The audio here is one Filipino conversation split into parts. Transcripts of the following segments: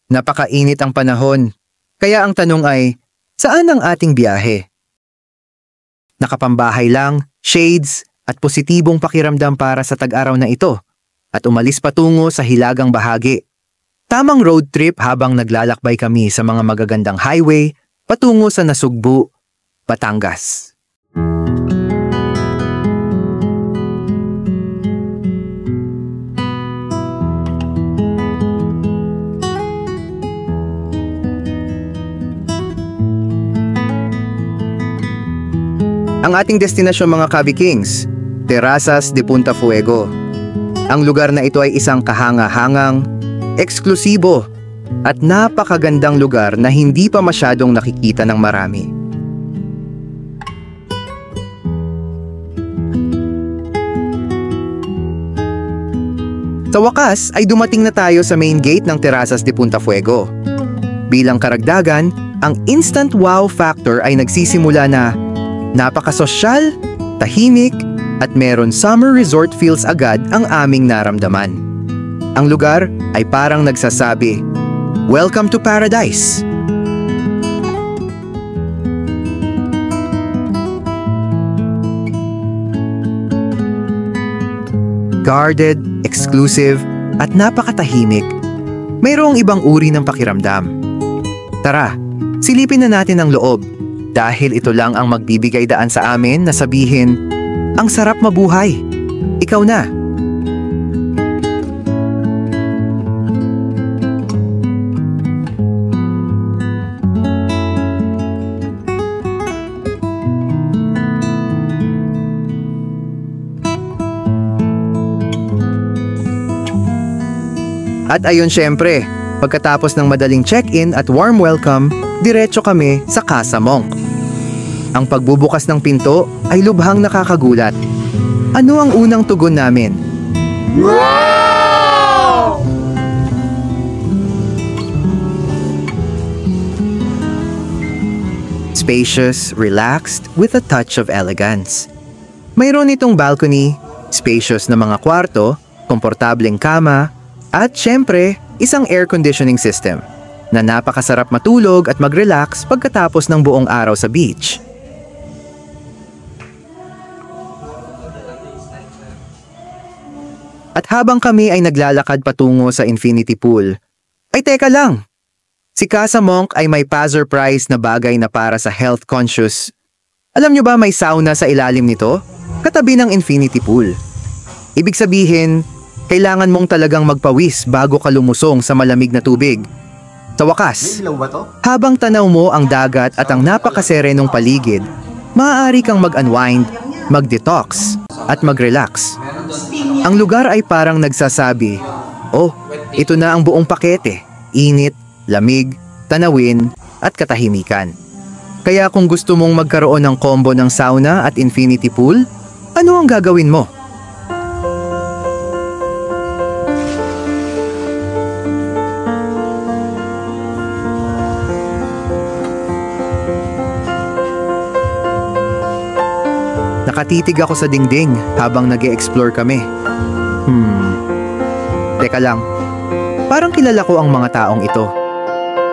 Napakainit ang panahon. Kaya ang tanong ay, saan ang ating biyahe? Nakapambahay lang, shades, at positibong pakiramdam para sa tag-araw na ito, at umalis patungo sa hilagang bahagi. Tamang road trip habang naglalakbay kami sa mga magagandang highway patungo sa Nasugbu, Batangas. Ang ating destinasyon mga Kavikings, Terrazas de Punta Fuego. Ang lugar na ito ay isang kahanga-hangang, eksklusibo, at napakagandang lugar na hindi pa masyadong nakikita ng marami. Sa wakas ay dumating na tayo sa main gate ng Terrazas de Punta Fuego. Bilang karagdagan, ang instant wow factor ay nagsisimula na napakasosyal, tahimik, at meron summer resort feels agad ang aming naramdaman. Ang lugar ay parang nagsasabi, "Welcome to paradise!" Guarded, exclusive, at napakatahimik. Mayroong ibang uri ng pakiramdam. Tara, silipin na natin ang loob. Dahil ito lang ang magbibigay daan sa amin na sabihin, ang sarap mabuhay. Ikaw na. At ayun syempre, pagkatapos ng madaling check-in at warm welcome, diretso kami sa Casa Monk. Ang pagbubukas ng pinto ay lubhang nakakagulat. Ano ang unang tugon namin? Wow! Spacious, relaxed, with a touch of elegance. Mayroon itong balcony, spacious na mga kwarto, komportableng kama, at syempre, isang air conditioning system na napakasarap matulog at mag-relax pagkatapos ng buong araw sa beach. At habang kami ay naglalakad patungo sa infinity pool, ay teka lang! Si Casa Monk ay may pa-surprise na bagay na para sa health conscious. Alam nyo ba may sauna sa ilalim nito? Katabi ng infinity pool. Ibig sabihin, kailangan mong talagang magpawis bago ka lumusong sa malamig na tubig. Sa wakas, habang tanaw mo ang dagat at ang napakaserenong paligid, maaari kang mag-unwind, mag-detox, at mag-relax. Ang lugar ay parang nagsasabi, oh, ito na ang buong pakete, init, lamig, tanawin, at katahimikan. Kaya kung gusto mong magkaroon ng combo ng sauna at infinity pool, ano ang gagawin mo? Nakatitig ako sa dingding habang nag-e-explore kami. Teka lang, parang kilala ko ang mga taong ito.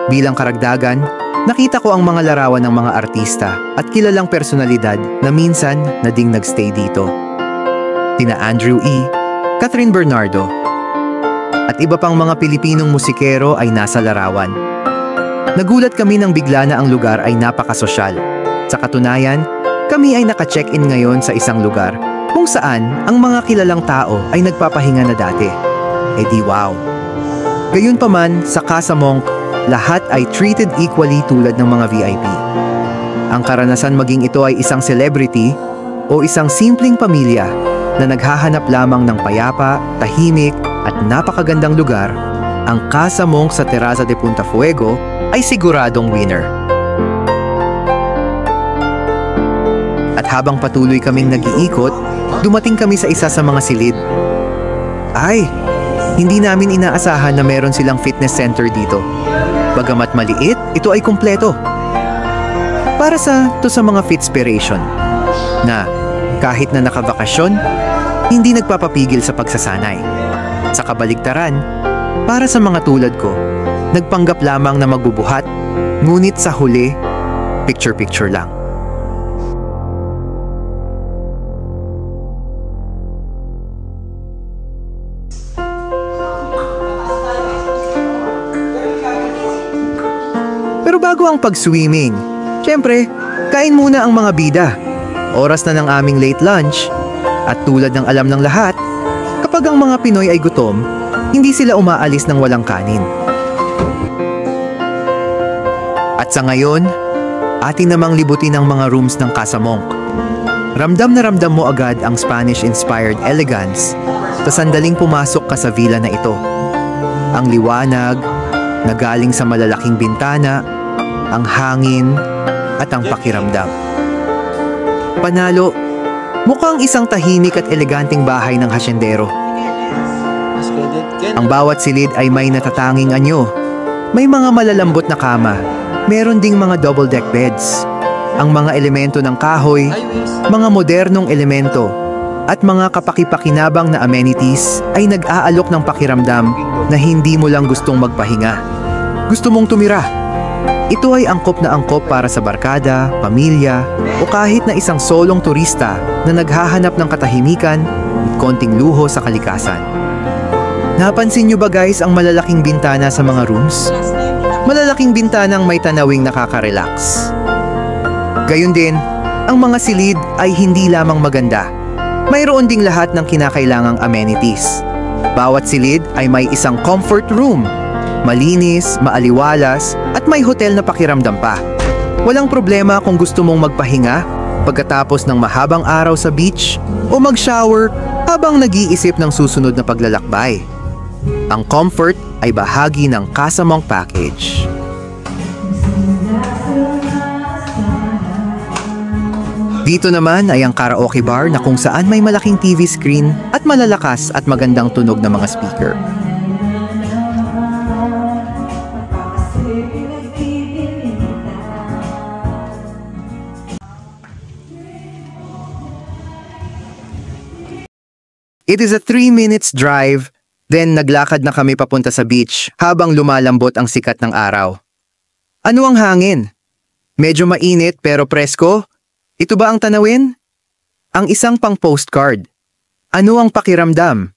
Bilang karagdagan, nakita ko ang mga larawan ng mga artista at kilalang personalidad na minsan na ding nagstay dito. Sina Andrew E., Catherine Bernardo, at iba pang mga Pilipinong musikero ay nasa larawan. Nagulat kami nang bigla na ang lugar ay napakasosyal. Sa katunayan, kami ay naka-check-in ngayon sa isang lugar kung saan ang mga kilalang tao ay nagpapahinga na dati. E di wow! Gayunpaman, sa Casa Monk, lahat ay treated equally tulad ng mga VIP. Ang karanasan maging ito ay isang celebrity o isang simpleng pamilya na naghahanap lamang ng payapa, tahimik at napakagandang lugar, ang Casa Monk sa Terraza de Punta Fuego ay siguradong winner. At habang patuloy kaming nag-iikot, dumating kami sa isa sa mga silid. Ay, hindi namin inaasahan na meron silang fitness center dito. Bagamat maliit, ito ay kumpleto. Para sa mga fitspiration na kahit na nakabakasyon, hindi nagpapapigil sa pagsasanay. Sa kabaligtaran, para sa mga tulad ko nagpanggap lamang na magbubuhat, ngunit sa huli, picture-picture lang. Pero bago ang pag-swimming, syempre, kain muna ang mga bida. Oras na ng aming late lunch, at tulad ng alam ng lahat, kapag ang mga Pinoy ay gutom, hindi sila umaalis ng walang kanin. At sa ngayon, atin namang libutin ang mga rooms ng Casa Monk. Ramdam na ramdam mo agad ang Spanish-inspired elegance sa sandaling pumasok ka sa villa na ito. Ang liwanag na galing sa malalaking bintana, ang hangin at ang pakiramdam. Panalo, mukhang isang tahimik at eleganteng bahay ng hasyendero. Ang bawat silid ay may natatanging anyo. May mga malalambot na kama. Meron ding mga double-deck beds. Ang mga elemento ng kahoy, mga modernong elemento, at mga kapaki-pakinabang na amenities ay nag-aalok ng pakiramdam na hindi mo lang gustong magpahinga. Gusto mong tumira. Ito ay angkop na angkop para sa barkada, pamilya, o kahit na isang solong turista na naghahanap ng katahimikan at konting luho sa kalikasan. Napansin nyo ba guys ang malalaking bintana sa mga rooms? Malalaking bintanang may tanawing nakaka-relax. Gayun din, ang mga silid ay hindi lamang maganda. Mayroon ding lahat ng kinakailangang amenities. Bawat silid ay may isang comfort room. Malinis, maaliwalas, at may hotel na pakiramdam pa. Walang problema kung gusto mong magpahinga pagkatapos ng mahabang araw sa beach o mag-shower habang nag-iisip ng susunod na paglalakbay. Ang comfort ay bahagi ng Casa Monk Package. Dito naman ay ang karaoke bar na kung saan may malaking TV screen at malalakas at magandang tunog ng mga speaker. It is a 3 minutes drive, then naglakad na kami papunta sa beach habang lumalambot ang sikat ng araw. Ano ang hangin? Medyo mainit pero presko? Ito ba ang tanawin? Ang isang pang postcard. Ano ang pakiramdam?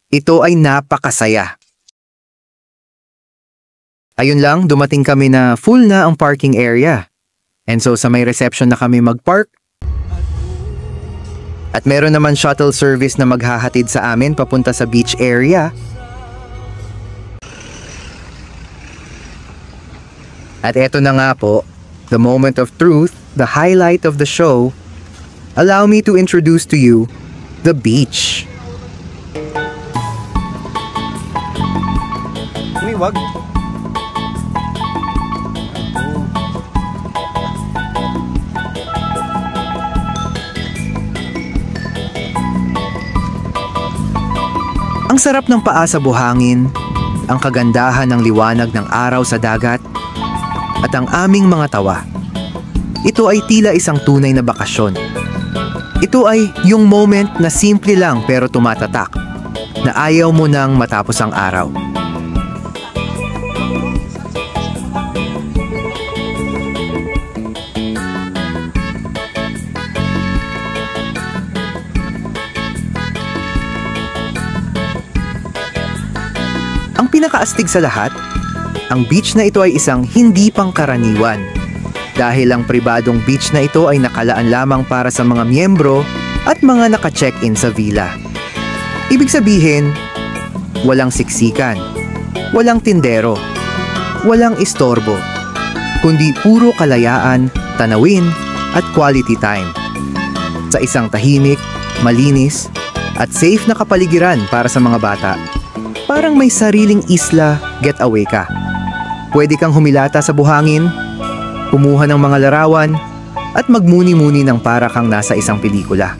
Ito ay napakasaya. Ayun lang, dumating kami na full na ang parking area. And so sa may reception na kami mag-park. At meron naman shuttle service na maghahatid sa amin papunta sa beach area. At eto na nga po, the moment of truth, the highlight of the show. Allow me to introduce to you the beach. Wag. Ang sarap ng paa sa buhangin, ang kagandahan ng liwanag ng araw sa dagat, at ang aming mga tawa. Ito ay tila isang tunay na bakasyon. Ito ay yung moment na simple lang pero tumatatak, na ayaw mo nang matapos ang araw. Ang pinakaastig sa lahat, ang beach na ito ay isang hindi pangkaraniwan. Dahil ang pribadong beach na ito ay nakalaan lamang para sa mga miyembro at mga naka-check-in sa villa. Ibig sabihin, walang siksikan, walang tindero, walang istorbo, kundi puro kalayaan, tanawin at quality time. Sa isang tahimik, malinis at safe na kapaligiran para sa mga bata. Parang may sariling isla, getaway ka. Pwede kang humilata sa buhangin, kumuha ng mga larawan, at magmuni-muni ng para kang nasa isang pelikula.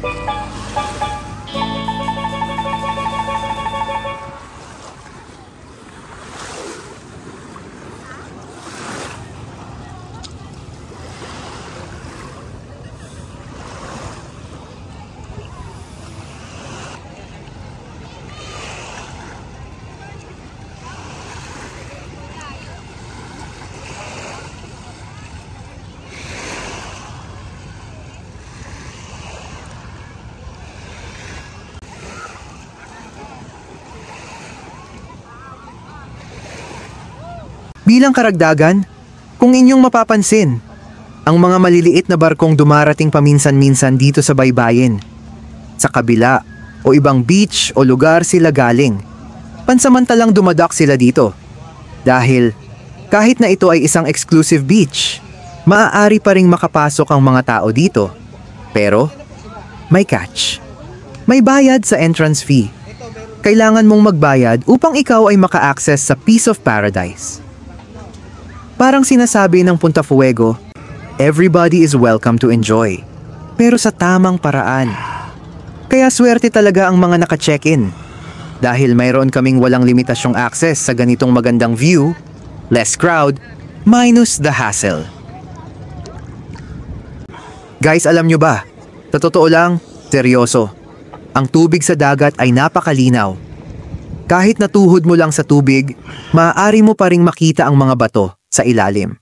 Bilang karagdagan, kung inyong mapapansin, ang mga maliliit na barkong dumarating paminsan-minsan dito sa baybayin. Sa kabila o ibang beach o lugar sila galing. Pansamantalang dumadak sila dito. Dahil kahit na ito ay isang exclusive beach, maaari pa ring makapasok ang mga tao dito. Pero may catch. May bayad sa entrance fee. Kailangan mong magbayad upang ikaw ay maka-access sa Piece of Paradise. Parang sinasabi ng Punta Fuego, everybody is welcome to enjoy, pero sa tamang paraan. Kaya swerte talaga ang mga naka-check-in. Dahil mayroon kaming walang limitasyong access sa ganitong magandang view, less crowd, minus the hassle. Guys, alam nyo ba? Sa totoo lang, seryoso. Ang tubig sa dagat ay napakalinaw. Kahit natuhod mo lang sa tubig, maaari mo pa ring makita ang mga bato sa ilalim.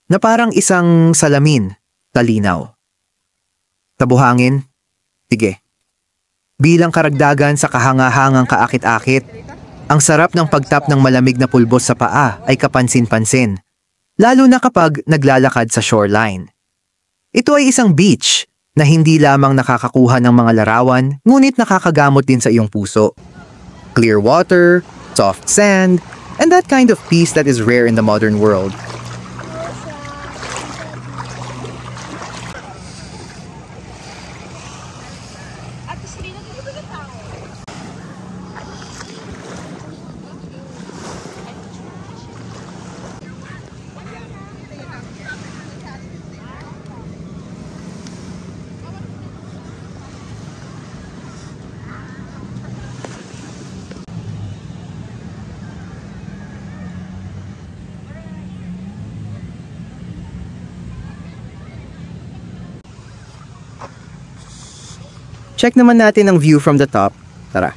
Na parang isang salamin, talinaw. Sa buhangin, sige. Bilang karagdagan sa kahangahangang kaakit-akit, ang sarap ng pagtap ng malamig na pulbos sa paa ay kapansin-pansin, lalo na kapag naglalakad sa shoreline. Ito ay isang beach na hindi lamang nakakakuha ng mga larawan, ngunit nakakagamot din sa iyong puso. Clear water, soft sand, and that kind of peace that is rare in the modern world. Check naman natin ang view from the top. Tara.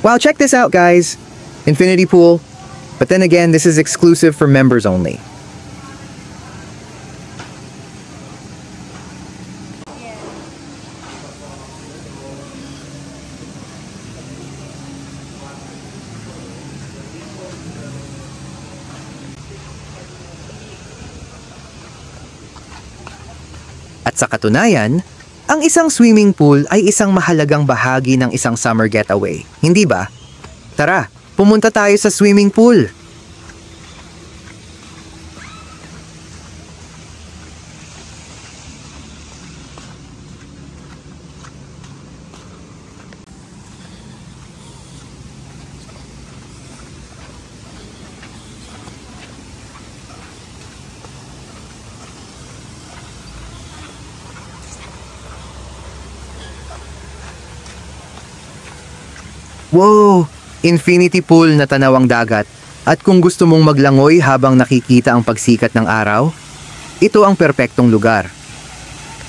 Wow, check this out, guys. Infinity pool. But then again, this is exclusive for members only. At sa katunayan, ang isang swimming pool ay isang mahalagang bahagi ng isang summer getaway, hindi ba? Tara, pumunta tayo sa swimming pool. Wow! Infinity pool na tanawang dagat. At kung gusto mong maglangoy habang nakikita ang pagsikat ng araw, ito ang perpektong lugar.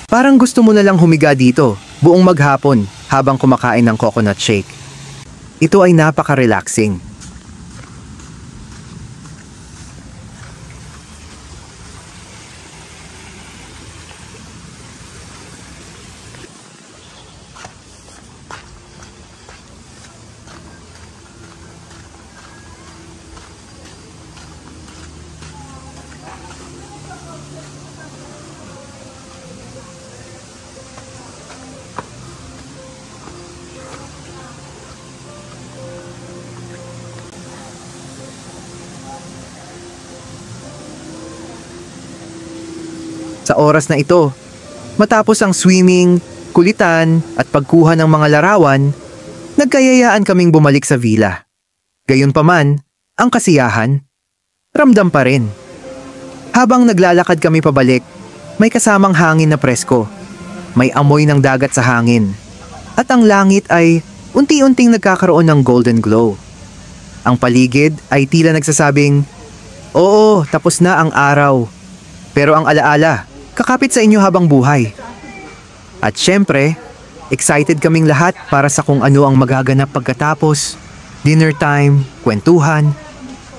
Parang gusto mo na lang humiga dito, buong maghapon, habang kumakain ng coconut shake. Ito ay napaka-relaxing. Sa oras na ito, matapos ang swimming, kulitan at pagkuha ng mga larawan, nagkayayaan kaming bumalik sa villa. Gayunpaman, ang kasiyahan, ramdam pa rin. Habang naglalakad kami pabalik, may kasamang hangin na presko. May amoy ng dagat sa hangin. At ang langit ay unti-unting nagkakaroon ng golden glow. Ang paligid ay tila nagsasabing, oo, tapos na ang araw. Pero ang alaala, kakapit sa inyo habang buhay. At syempre, excited kaming lahat para sa kung ano ang magaganap pagkatapos, dinner time, kwentuhan,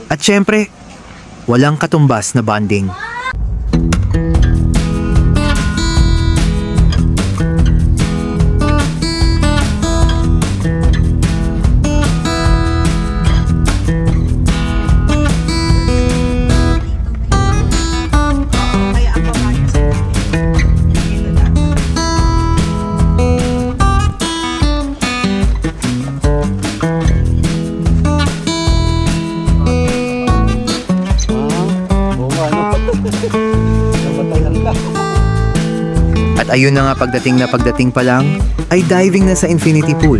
at syempre, walang katumbas na bonding. At ayun na nga pagdating pa lang, ay diving na sa infinity pool.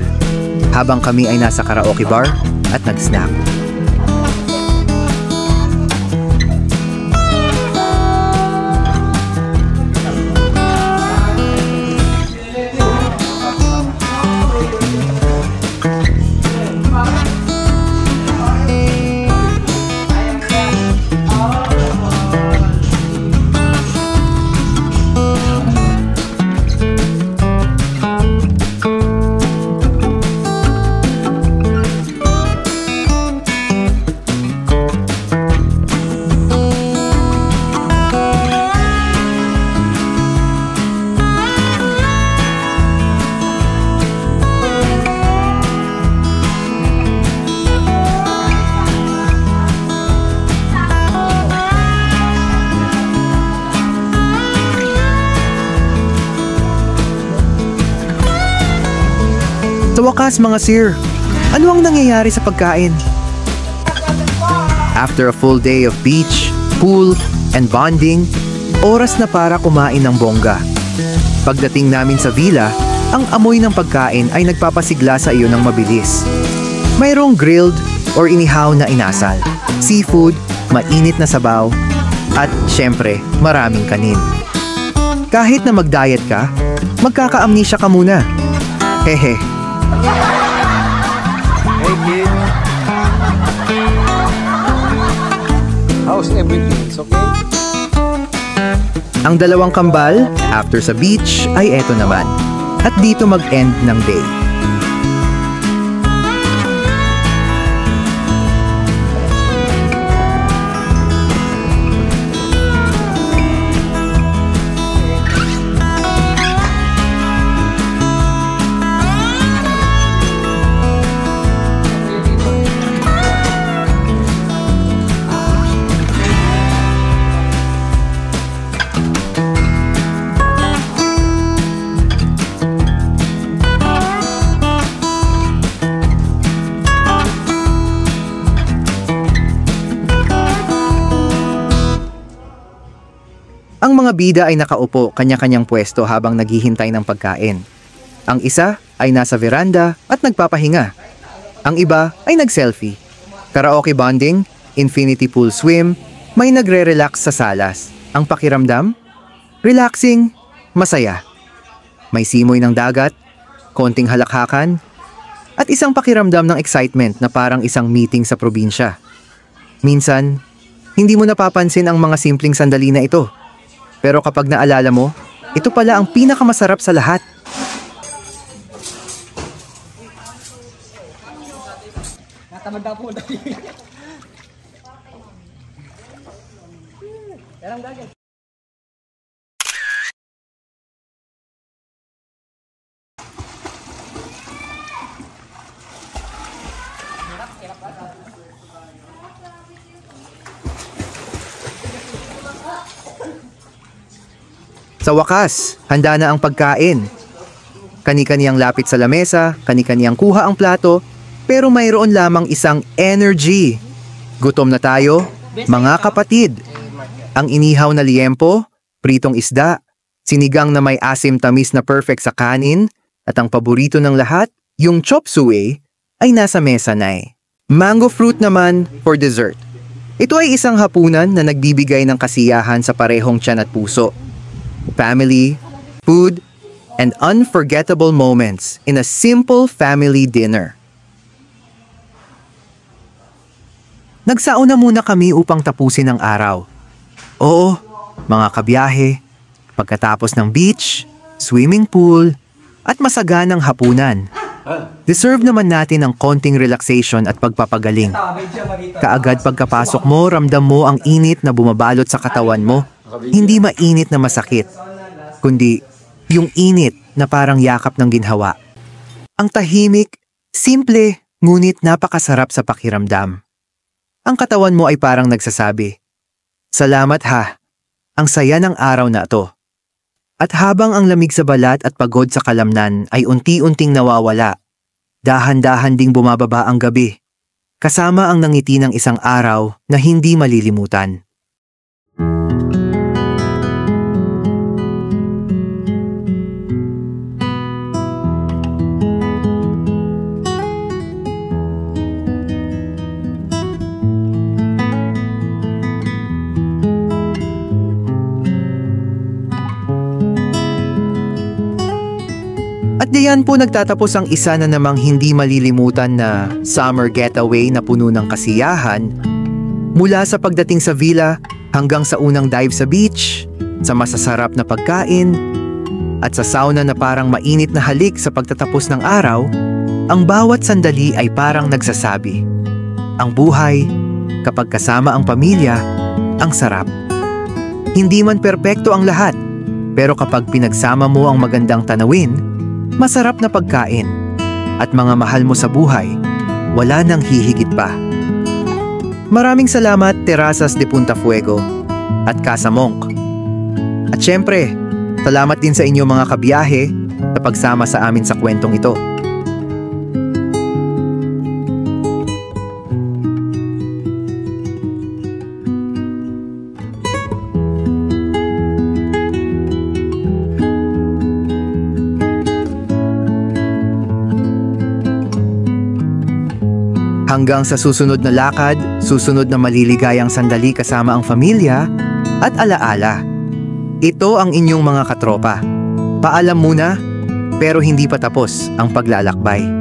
Habang kami ay nasa karaoke bar at nag-snack. Sa wakas mga sir, ano ang nangyayari sa pagkain? After a full day of beach, pool, and bonding, oras na para kumain ng bongga. Pagdating namin sa villa, ang amoy ng pagkain ay nagpapasigla sa iyo ng mabilis. Mayroong grilled or inihaw na inasal, seafood, mainit na sabaw, at syempre, maraming kanin. Kahit na mag-diet ka, magkaka-amnesia ka muna. Hehe. Hey kid, how's everything? It's okay? Ang dalawang kambal, after sa beach, ay eto naman. At dito mag-end ng day. Ang mga bida ay nakaupo kanya-kanyang pwesto habang naghihintay ng pagkain. Ang isa ay nasa veranda at nagpapahinga. Ang iba ay nag-selfie. Karaoke bonding, infinity pool swim, may nagre-relax sa salas. Ang pakiramdam? Relaxing, masaya. May simoy ng dagat, konting halakhakan, at isang pakiramdam ng excitement na parang isang meeting sa probinsya. Minsan, hindi mo napapansin ang mga simpleng sandali na ito. Pero kapag naalala mo, ito pala ang pinakamasarap sa lahat. Natamad na po. Yarang gagawin. Sa wakas, handa na ang pagkain. Kani-kaniyang lapit sa lamesa, kani-kaniyang kuha ang plato, pero mayroon lamang isang energy. Gutom na tayo, mga kapatid. Ang inihaw na liempo, pritong isda, sinigang na may asim-tamis na perfect sa kanin, at ang paborito ng lahat, yung chop suey, ay nasa mesa na eh. Mango fruit naman for dessert. Ito ay isang hapunan na nagbibigay ng kasiyahan sa parehong tiyan at puso. Family, food, and unforgettable moments in a simple family dinner. Nagsauna muna kami upang tapusin ang araw. Oo, mga kabiyahe, pagkatapos ng beach, swimming pool, at masaganang hapunan. Deserve naman natin ang konting relaxation at pagpapagaling. Kaagad pagkapasok mo, ramdam mo ang init na bumabalot sa katawan mo. Hindi mainit na masakit, kundi yung init na parang yakap ng ginhawa. Ang tahimik, simple, ngunit napakasarap sa pakiramdam. Ang katawan mo ay parang nagsasabi, "Salamat ha, ang saya ng araw na to." At habang ang lamig sa balat at pagod sa kalamnan ay unti-unting nawawala, dahan-dahan ding bumababa ang gabi, kasama ang nangiti ng isang araw na hindi malilimutan. At diyan po nagtatapos ang isa na namang hindi malilimutan na summer getaway na puno ng kasiyahan, mula sa pagdating sa villa hanggang sa unang dive sa beach, sa masasarap na pagkain, at sa sauna na parang mainit na halik sa pagtatapos ng araw. Ang bawat sandali ay parang nagsasabi, ang buhay, kapag kasama ang pamilya, ang sarap. Hindi man perpekto ang lahat, pero kapag pinagsama mo ang magandang tanawin, masarap na pagkain, at mga mahal mo sa buhay, wala nang hihigit pa. Maraming salamat, Terrazas de Punta Fuego at Casa Monk. At syempre, salamat din sa inyo mga kabiyahe sa pagsama sa amin sa kwentong ito. Hanggang sa susunod na lakad, susunod na maliligayang sandali kasama ang pamilya at alaala. Ito ang inyong mga katropa. Paalam muna, pero hindi pa tapos ang paglalakbay.